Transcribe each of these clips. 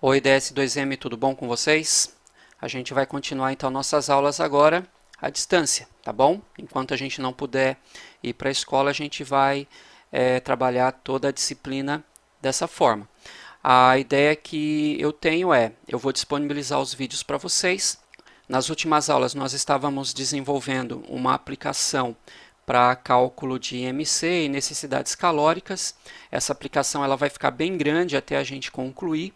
Oi DS2M, tudo bom com vocês? A gente vai continuar então nossas aulas agora à distância, tá bom? Enquanto a gente não puder ir para a escola, a gente vai trabalhar toda a disciplina dessa forma. A ideia que eu tenho eu vou disponibilizar os vídeos para vocês. Nas últimas aulas nós estávamos desenvolvendo uma aplicação para cálculo de IMC e necessidades calóricas. Essa aplicação ela vai ficar bem grande até a gente concluir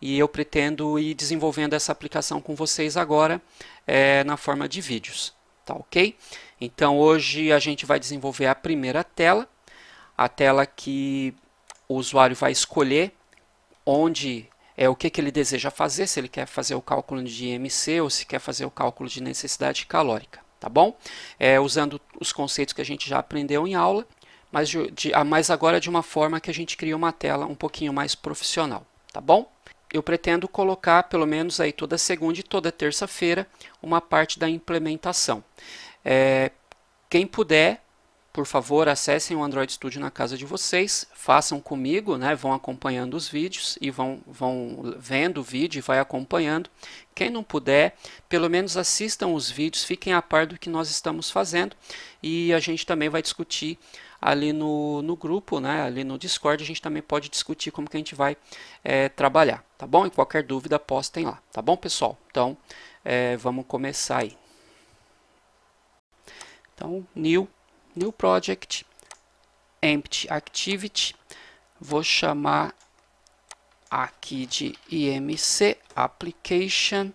e eu pretendo ir desenvolvendo essa aplicação com vocês agora na forma de vídeos, tá ok? Então hoje a gente vai desenvolver a primeira tela, a tela que o usuário vai escolher onde o que ele deseja fazer, se ele quer fazer o cálculo de IMC ou se quer fazer o cálculo de necessidade calórica, tá bom? Usando os conceitos que a gente já aprendeu em aula, mas agora de uma forma que a gente cria uma tela um pouquinho mais profissional, tá bom? Eu pretendo colocar pelo menos aí toda segunda e toda terça-feira uma parte da implementação. Quem puder, por favor, acessem o Android Studio na casa de vocês, façam comigo, né, vão acompanhando os vídeos e vão vendo o vídeo e vai acompanhando. Quem não puder, pelo menos assistam os vídeos, fiquem a par do que nós estamos fazendo e a gente também vai discutir ali no grupo, né, ali no Discord, a gente também pode discutir como que a gente vai trabalhar, tá bom? E qualquer dúvida, postem lá, tá bom, pessoal? Então, vamos começar aí. Então, New Project, Empty Activity, vou chamar aqui de IMC Application,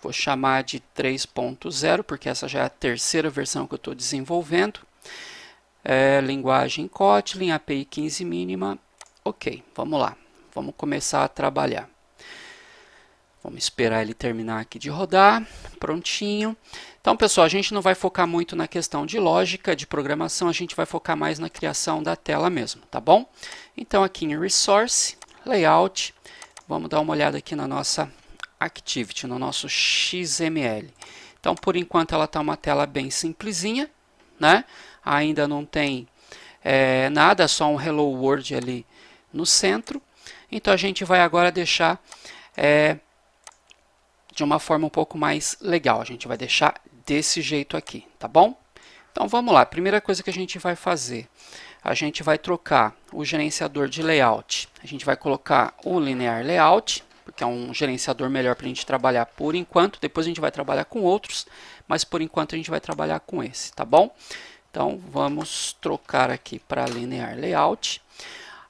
vou chamar de 3.0, porque essa já é a terceira versão que eu estou desenvolvendo. Linguagem Kotlin, API 15 mínima, ok, vamos lá, vamos começar a trabalhar. Vamos esperar ele terminar aqui de rodar, prontinho. Então, pessoal, a gente não vai focar muito na questão de lógica, de programação, a gente vai focar mais na criação da tela mesmo, tá bom? Então, aqui em Resource, Layout, vamos dar uma olhada aqui na nossa Activity, no nosso XML. Então, por enquanto, ela está uma tela bem simplesinha, né? Ainda não tem nada, só um Hello World ali no centro. Então, a gente vai agora deixar de uma forma um pouco mais legal. A gente vai deixar desse jeito aqui, tá bom? Então vamos lá, primeira coisa que a gente vai fazer, a gente vai trocar o gerenciador de layout, a gente vai colocar o linear layout, porque é um gerenciador melhor para a gente trabalhar por enquanto, depois a gente vai trabalhar com outros, mas por enquanto a gente vai trabalhar com esse, tá bom? Então vamos trocar aqui para linear layout.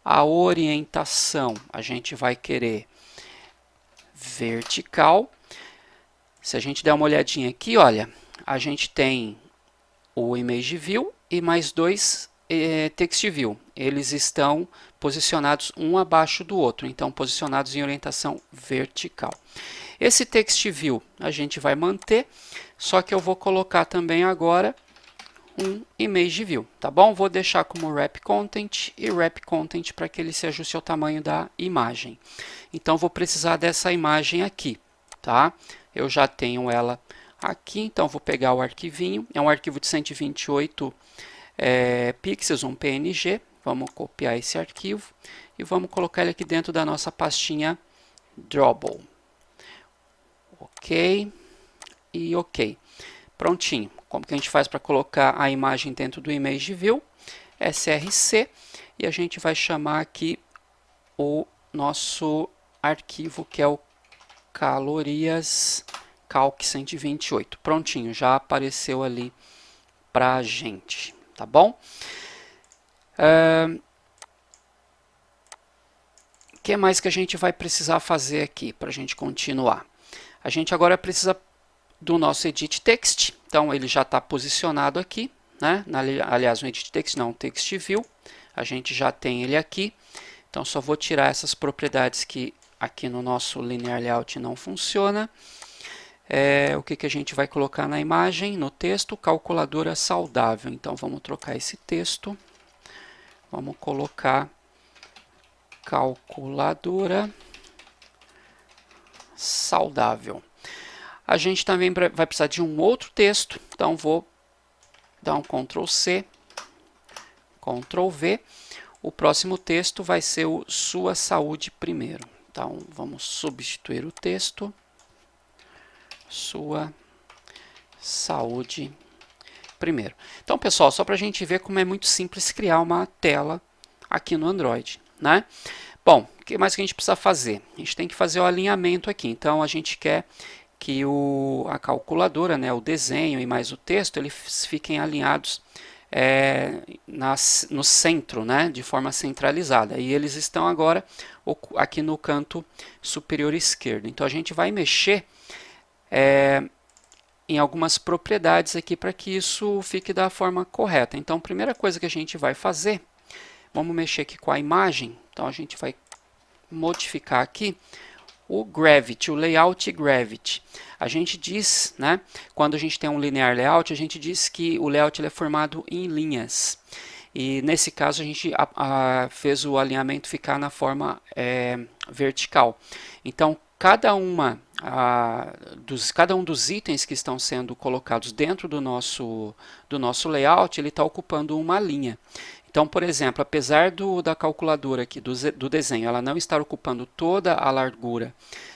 A orientação a gente vai querer vertical. Se a gente der uma olhadinha aqui, olha, a gente tem o Image View e mais dois Text View. Eles estão posicionados um abaixo do outro, então posicionados em orientação vertical. Esse Text View a gente vai manter, só que eu vou colocar também agora um Image View, tá bom? Vou deixar como Wrap Content e Wrap Content para que ele se ajuste ao tamanho da imagem. Então, vou precisar dessa imagem aqui, tá? Eu já tenho ela aqui, então vou pegar o arquivinho. É um arquivo de 128 pixels, um PNG. Vamos copiar esse arquivo e vamos colocar ele aqui dentro da nossa pastinha Drawable. Ok e ok. Prontinho. Como que a gente faz para colocar a imagem dentro do Image View? src e a gente vai chamar aqui o nosso arquivo que é o calorias calc 128. Prontinho, já apareceu ali para a gente, tá bom? O que mais que a gente vai precisar fazer aqui para a gente continuar? A gente agora precisa do nosso Edit Text, então ele já está posicionado aqui, né? Aliás, um Edit Text não, um Text View, a gente já tem ele aqui, então só vou tirar essas propriedades que aqui no nosso Linear Layout não funciona. O que a gente vai colocar na imagem, no texto? Calculadora saudável. Então vamos trocar esse texto, vamos colocar calculadora saudável. A gente também vai precisar de um outro texto, então vou dar um Ctrl C, Ctrl V. O próximo texto vai ser o Sua Saúde Primeiro. Então, vamos substituir o texto. Sua saúde primeiro. Então, pessoal, só para a gente ver como é muito simples criar uma tela aqui no Android, né? Bom, o que mais que a gente precisa fazer? A gente tem que fazer o alinhamento aqui. Então, a gente quer que a calculadora, né, o desenho e mais o texto, eles fiquem alinhados no centro, né, de forma centralizada. E eles estão agora aqui no canto superior esquerdo. Então, a gente vai mexer em algumas propriedades aqui para que isso fique da forma correta. Então, a primeira coisa que a gente vai fazer, vamos mexer aqui com a imagem. Então, a gente vai modificar aqui o Gravity, o Layout Gravity. A gente diz, né, quando a gente tem um linear layout, a gente diz que o layout ele é formado em linhas. E nesse caso a gente fez o alinhamento ficar na forma vertical. Então, cada um dos itens que estão sendo colocados dentro do nosso layout, ele está ocupando uma linha. Então, por exemplo, apesar da calculadora aqui do desenho, ela não estar ocupando toda a largura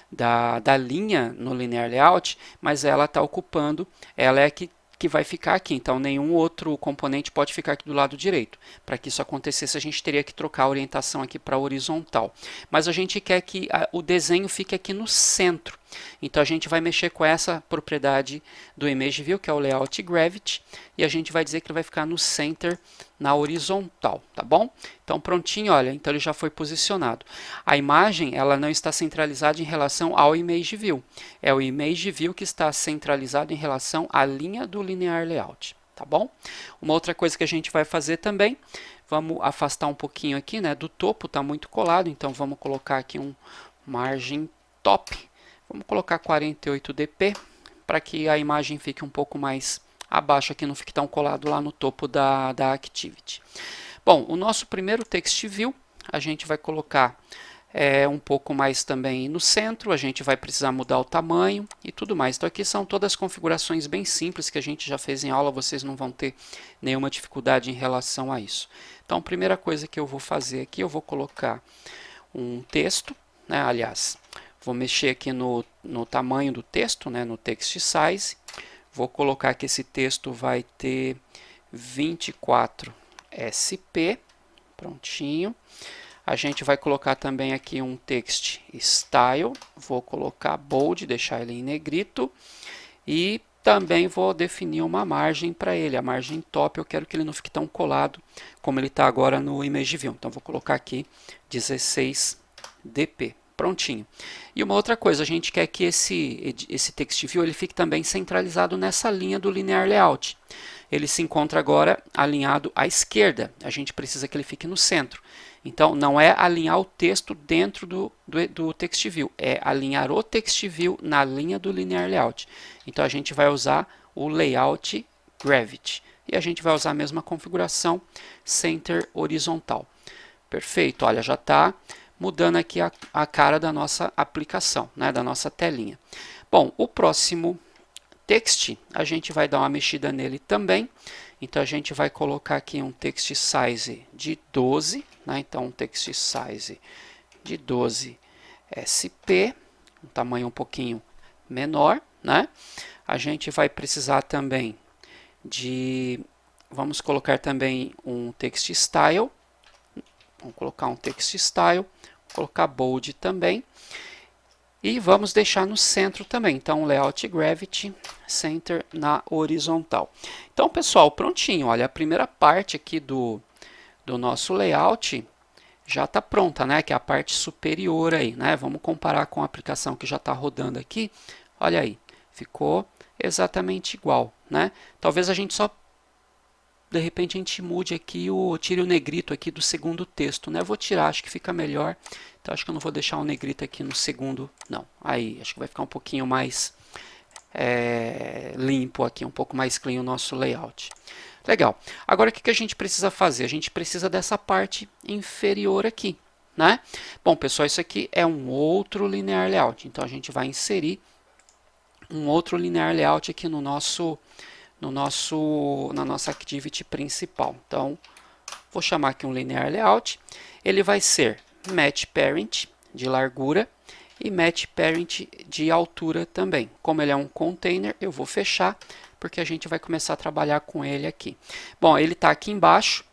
da linha no linear layout, mas ela está ocupando, ela é que vai ficar aqui. Então, nenhum outro componente pode ficar aqui do lado direito. Para que isso acontecesse, a gente teria que trocar a orientação aqui para horizontal. Mas a gente quer que o desenho fique aqui no centro. Então, a gente vai mexer com essa propriedade do Image View, que é o Layout Gravity, e a gente vai dizer que ele vai ficar no center, na horizontal, tá bom? Então, prontinho, olha, então ele já foi posicionado. A imagem, ela não está centralizada em relação ao Image View. É o Image View que está centralizado em relação à linha do Linear Layout, tá bom? Uma outra coisa que a gente vai fazer também, vamos afastar um pouquinho aqui, né, do topo, está muito colado, então vamos colocar aqui um margem top. Vamos colocar 48 dp para que a imagem fique um pouco mais abaixo aqui, não fique tão colado lá no topo da Activity. Bom, o nosso primeiro Text View, a gente vai colocar um pouco mais também no centro, a gente vai precisar mudar o tamanho e tudo mais. Então aqui são todas as configurações bem simples que a gente já fez em aula, vocês não vão ter nenhuma dificuldade em relação a isso. Então a primeira coisa que eu vou fazer aqui, eu vou colocar um texto, né, aliás, vou mexer aqui no tamanho do texto, né, no Text Size. Vou colocar que esse texto vai ter 24 SP. Prontinho. A gente vai colocar também aqui um Text Style. Vou colocar bold, deixar ele em negrito. E também vou definir uma margem para ele. A margem top eu quero que ele não fique tão colado como ele está agora no Image View. Então vou colocar aqui 16 dp. Prontinho. E uma outra coisa, a gente quer que esse Text View ele fique também centralizado nessa linha do Linear Layout. Ele se encontra agora alinhado à esquerda. A gente precisa que ele fique no centro. Então, não é alinhar o texto dentro do Text View, é alinhar o Text View na linha do Linear Layout. Então, a gente vai usar o Layout Gravity. E a gente vai usar a mesma configuração, Center horizontal. Perfeito, olha, já está mudando aqui a cara da nossa aplicação, né, da nossa telinha. Bom, o próximo text, a gente vai dar uma mexida nele também. Então, a gente vai colocar aqui um text size de 12, né, então um text size de 12 SP, um tamanho um pouquinho menor, né? A gente vai precisar também vamos colocar também um text style. Vamos colocar um text style, colocar bold também. E vamos deixar no centro também. Então, Layout Gravity, Center na horizontal. Então, pessoal, prontinho. Olha, a primeira parte aqui do nosso layout já está pronta, né? Que é a parte superior aí, né? Vamos comparar com a aplicação que já está rodando aqui. Olha aí, ficou exatamente igual, né? Talvez a gente só de repente a gente mude aqui, tire o negrito aqui do segundo texto, né? Eu vou tirar, acho que fica melhor. Então, acho que eu não vou deixar o negrito aqui no segundo, não. Aí, acho que vai ficar um pouquinho mais limpo aqui, um pouco mais clean o nosso layout. Legal. Agora, o que a gente precisa fazer? A gente precisa dessa parte inferior aqui, né? Bom, pessoal, isso aqui é um outro linear layout. Então, a gente vai inserir um outro linear layout aqui na nossa activity principal. Então, vou chamar aqui um linear layout. Ele vai ser match parent, de largura e match parent de altura também. Como ele é um container, eu vou fechar, porque a gente vai começar a trabalhar com ele aqui. Bom, ele está aqui embaixo.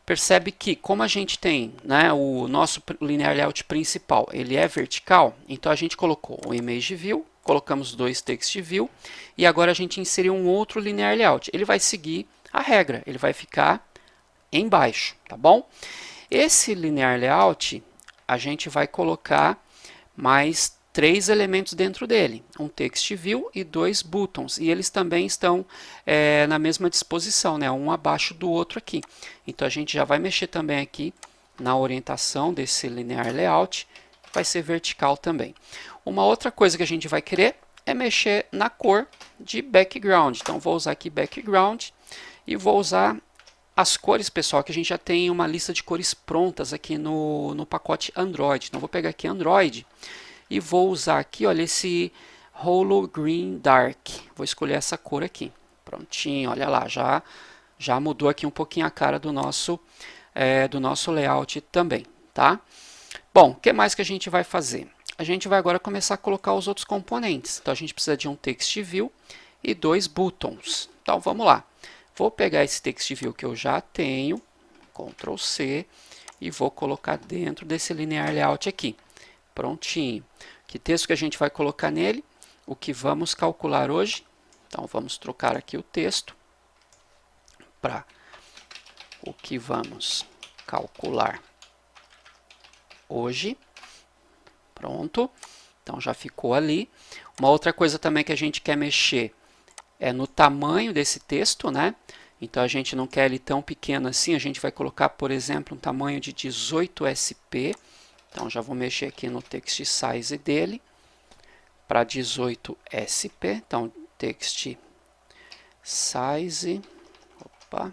Percebe que, como a gente tem, né, o nosso linear layout principal, ele é vertical, então a gente colocou o image view, colocamos dois text view, e agora a gente inseriu um outro linear layout. Ele vai seguir a regra, ele vai ficar embaixo, tá bom? Esse linear layout, a gente vai colocar mais 3 elementos dentro dele, um text view e 2 buttons, e eles também estão na mesma disposição, né? Um abaixo do outro aqui. Então a gente já vai mexer também aqui na orientação desse linear layout, vai ser vertical também. Uma outra coisa que a gente vai querer é mexer na cor de background. Então vou usar aqui background e vou usar as cores, pessoal, que a gente já tem uma lista de cores prontas aqui no pacote Android. Então vou pegar aqui Android e vou usar aqui, olha, esse Holo Green Dark. Vou escolher essa cor aqui. Prontinho, olha lá, já mudou aqui um pouquinho a cara do nosso layout também, tá? Bom, o que mais que a gente vai fazer? A gente vai agora começar a colocar os outros componentes. Então a gente precisa de um text view e 2 buttons. Então vamos lá. Vou pegar esse text view que eu já tenho, Ctrl C, e vou colocar dentro desse linear layout aqui. Prontinho. Que texto que a gente vai colocar nele? O que vamos calcular hoje? Então, vamos trocar aqui o texto para o que vamos calcular hoje. Pronto. Então, já ficou ali. Uma outra coisa também que a gente quer mexer é no tamanho desse texto, né? Então, a gente não quer ele tão pequeno assim. A gente vai colocar, por exemplo, um tamanho de 18 SP. Então, já vou mexer aqui no text size dele para 18 SP. Então, text size. Opa.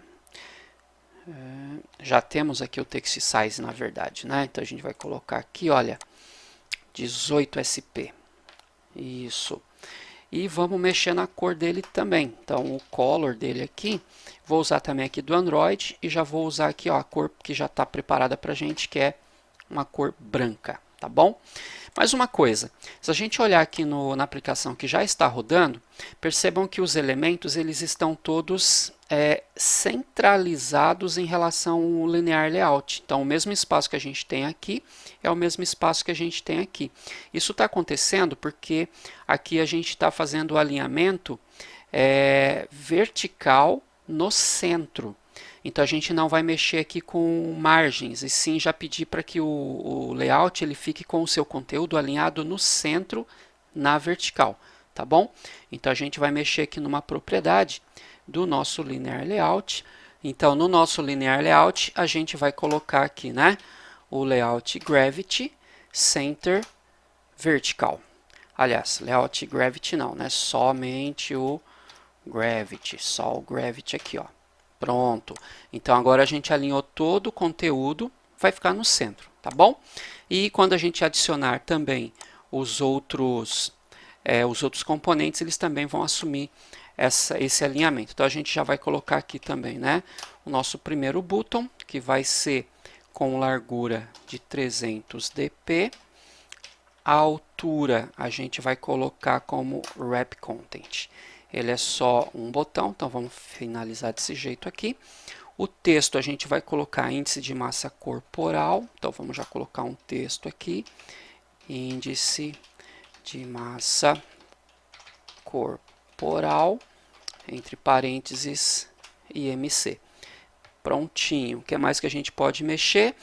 Já temos aqui o text size, na verdade, né? Então, a gente vai colocar aqui, olha, 18 SP. Isso. E vamos mexer na cor dele também. Então, o color dele aqui, vou usar também aqui do Android e já vou usar aqui, ó, a cor que já está preparada para a gente, que é uma cor branca, tá bom? Mais uma coisa, se a gente olhar aqui na aplicação que já está rodando, percebam que os elementos eles estão todos centralizados em relação ao linear layout. Então, o mesmo espaço que a gente tem aqui é o mesmo espaço que a gente tem aqui. Isso está acontecendo porque aqui a gente está fazendo o alinhamento vertical no centro. Então, a gente não vai mexer aqui com margens, e sim já pedir para que o layout ele fique com o seu conteúdo alinhado no centro, na vertical, tá bom? Então, a gente vai mexer aqui numa propriedade do nosso linear layout. Então, no nosso linear layout, a gente vai colocar aqui, né, o layout gravity center vertical. Aliás, layout gravity não, né, somente o gravity, só o gravity aqui, ó. Pronto. Então, agora a gente alinhou todo o conteúdo, vai ficar no centro, tá bom? E quando a gente adicionar também os outros componentes, eles também vão assumir esse alinhamento. Então, a gente já vai colocar aqui também, né, o nosso primeiro button, que vai ser com largura de 300 dp. A altura a gente vai colocar como wrap content. Ele é só um botão, então vamos finalizar desse jeito aqui. O texto a gente vai colocar índice de massa corporal, então vamos já colocar um texto aqui. Índice de massa corporal, entre parênteses, IMC. Prontinho. O que mais que a gente pode mexer?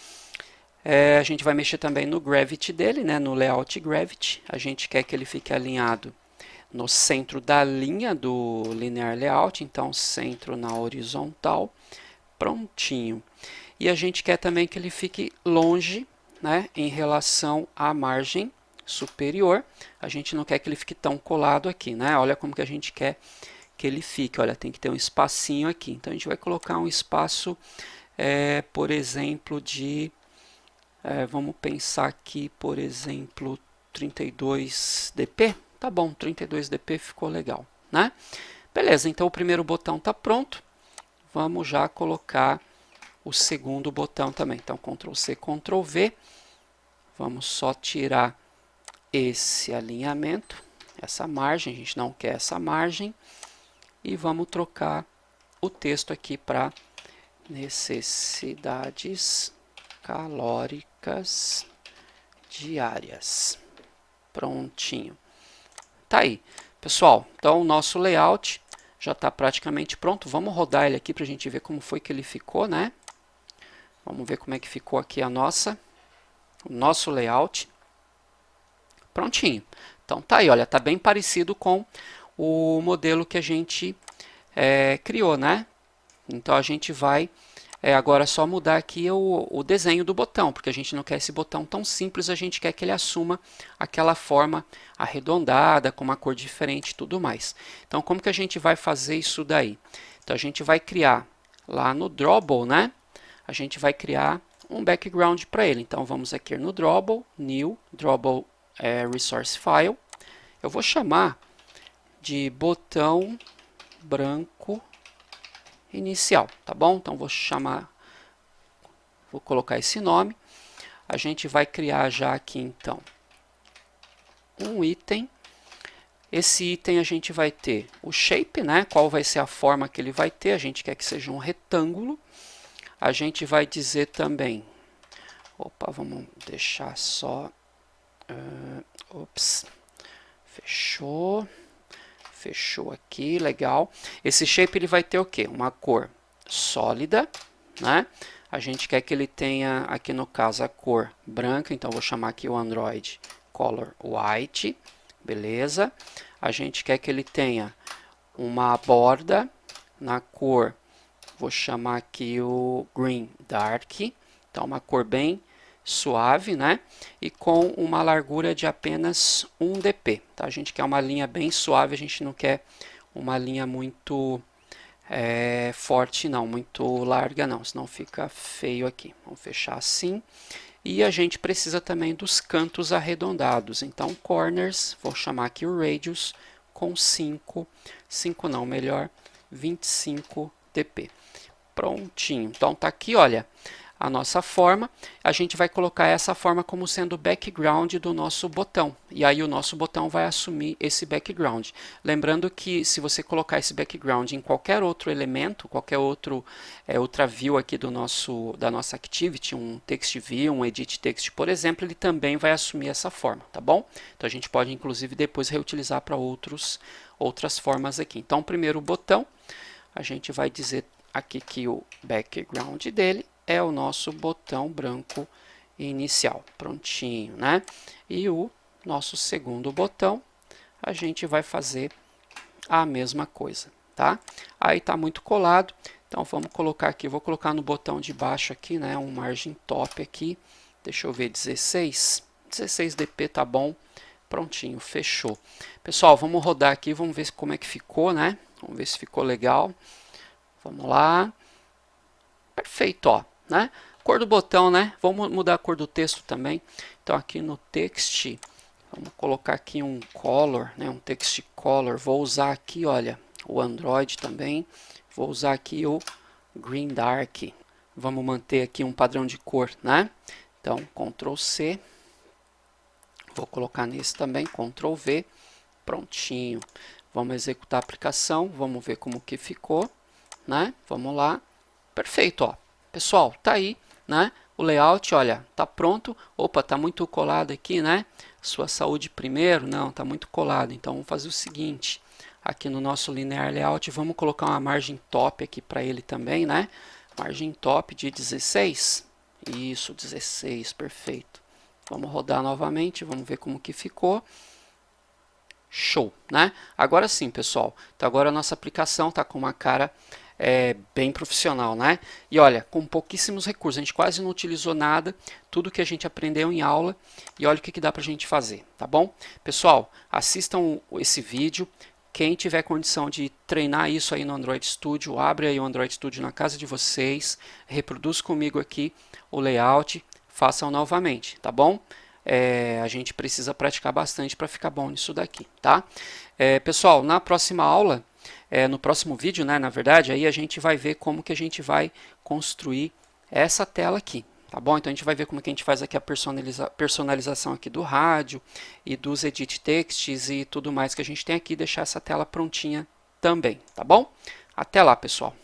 A gente vai mexer também no gravity dele, né, no layout gravity. A gente quer que ele fique alinhado no centro da linha do linear layout, então centro na horizontal, prontinho. E a gente quer também que ele fique longe, né, em relação à margem superior. A gente não quer que ele fique tão colado aqui, né? Olha como que a gente quer que ele fique. Olha, tem que ter um espacinho aqui. Então, a gente vai colocar um espaço, por exemplo, de... vamos pensar aqui, por exemplo, 32 dp. Tá bom, 32 dp ficou legal, né? Beleza, então o primeiro botão está pronto. Vamos já colocar o segundo botão também. Então, Ctrl C, Ctrl V. Vamos só tirar esse alinhamento, essa margem, a gente não quer essa margem. E vamos trocar o texto aqui para necessidades calóricas diárias. Prontinho. Tá aí. Pessoal, então o nosso layout já está praticamente pronto. Vamos rodar ele aqui para a gente ver como foi que ele ficou, né? Vamos ver como é que ficou aqui o nosso layout. Prontinho. Então tá aí, olha, tá bem parecido com o modelo que a gente criou, né? Então a gente vai agora só mudar aqui o desenho do botão, porque a gente não quer esse botão tão simples, a gente quer que ele assuma aquela forma arredondada, com uma cor diferente e tudo mais. Então como que a gente vai fazer isso daí? Então a gente vai criar lá no Drawable, né? A gente vai criar um background para ele. Então vamos aqui no Drawable, New, Drawable Resource File. Eu vou chamar de botão branco inicial, tá bom? Então vou colocar esse nome. A gente vai criar já aqui então um item. Esse item a gente vai ter o shape, né? Qual vai ser a forma que ele vai ter? A gente quer que seja um retângulo. A gente vai dizer também, opa, vamos deixar só, fechou. Fechou aqui, legal. Esse shape ele vai ter o quê? Uma cor sólida, né? A gente quer que ele tenha, aqui no caso, a cor branca, então vou chamar aqui o Android Color White, beleza? A gente quer que ele tenha uma borda na cor, vou chamar aqui o Green Dark, então uma cor bem suave, né? E com uma largura de apenas 1 dp. Tá? A gente quer uma linha bem suave, a gente não quer uma linha muito forte não, muito larga não, senão fica feio aqui. Vamos fechar assim. E a gente precisa também dos cantos arredondados. Então, corners, vou chamar aqui o radius com 5 não, melhor, 25 dp. Prontinho. Então, tá aqui, olha, a nossa forma. A gente vai colocar essa forma como sendo o background do nosso botão. E aí o nosso botão vai assumir esse background. Lembrando que se você colocar esse background em qualquer outro elemento, qualquer outra view aqui da nossa activity, um text view, um edit text, por exemplo, ele também vai assumir essa forma, tá bom? Então a gente pode inclusive depois reutilizar para outras formas aqui. Então primeiro o botão, a gente vai dizer aqui que o background dele é o nosso botão branco inicial, prontinho, né? E o nosso segundo botão, a gente vai fazer a mesma coisa, tá? Aí tá muito colado, então vamos colocar aqui, vou colocar no botão de baixo aqui, né? Um margem top aqui, deixa eu ver, 16 dp tá bom, prontinho, fechou. Pessoal, vamos rodar aqui, vamos ver como é que ficou, né? Vamos ver se ficou legal. Vamos lá. Perfeito, ó, né? Cor do botão, né? Vamos mudar a cor do texto também. Então aqui no text, vamos colocar aqui um color, né? Um text color. Vou usar aqui, olha, o Android também. Vou usar aqui o Green Dark. Vamos manter aqui um padrão de cor, né? Então, Ctrl C. Vou colocar nesse também, Ctrl V. Prontinho. Vamos executar a aplicação, vamos ver como que ficou, né? Vamos lá. Perfeito, ó. Pessoal, tá aí, né? O layout, olha, tá pronto. Opa, tá muito colado aqui, né? Sua saúde primeiro? Não, tá muito colado. Então, vamos fazer o seguinte. Aqui no nosso linear layout, vamos colocar uma margem top aqui para ele também, né? Margem top de 16. Isso, 16, perfeito. Vamos rodar novamente, vamos ver como que ficou. Show, né? Agora sim, pessoal. Então, agora a nossa aplicação tá com uma cara bem profissional, né? E olha, com pouquíssimos recursos, a gente quase não utilizou nada, tudo que a gente aprendeu em aula, e olha o que dá pra gente fazer, tá bom? Pessoal, assistam esse vídeo, quem tiver condição de treinar isso aí no Android Studio, abre aí o Android Studio na casa de vocês, reproduz comigo aqui o layout, façam novamente, tá bom? A gente precisa praticar bastante para ficar bom nisso daqui, tá? Pessoal, na próxima aula, no próximo vídeo, né, na verdade, aí a gente vai ver como que a gente vai construir essa tela aqui, tá bom? Então a gente vai ver como que a gente faz aqui a personalização aqui do rádio e dos edit texts e tudo mais que a gente tem aqui, deixar essa tela prontinha também, tá bom? Até lá, pessoal!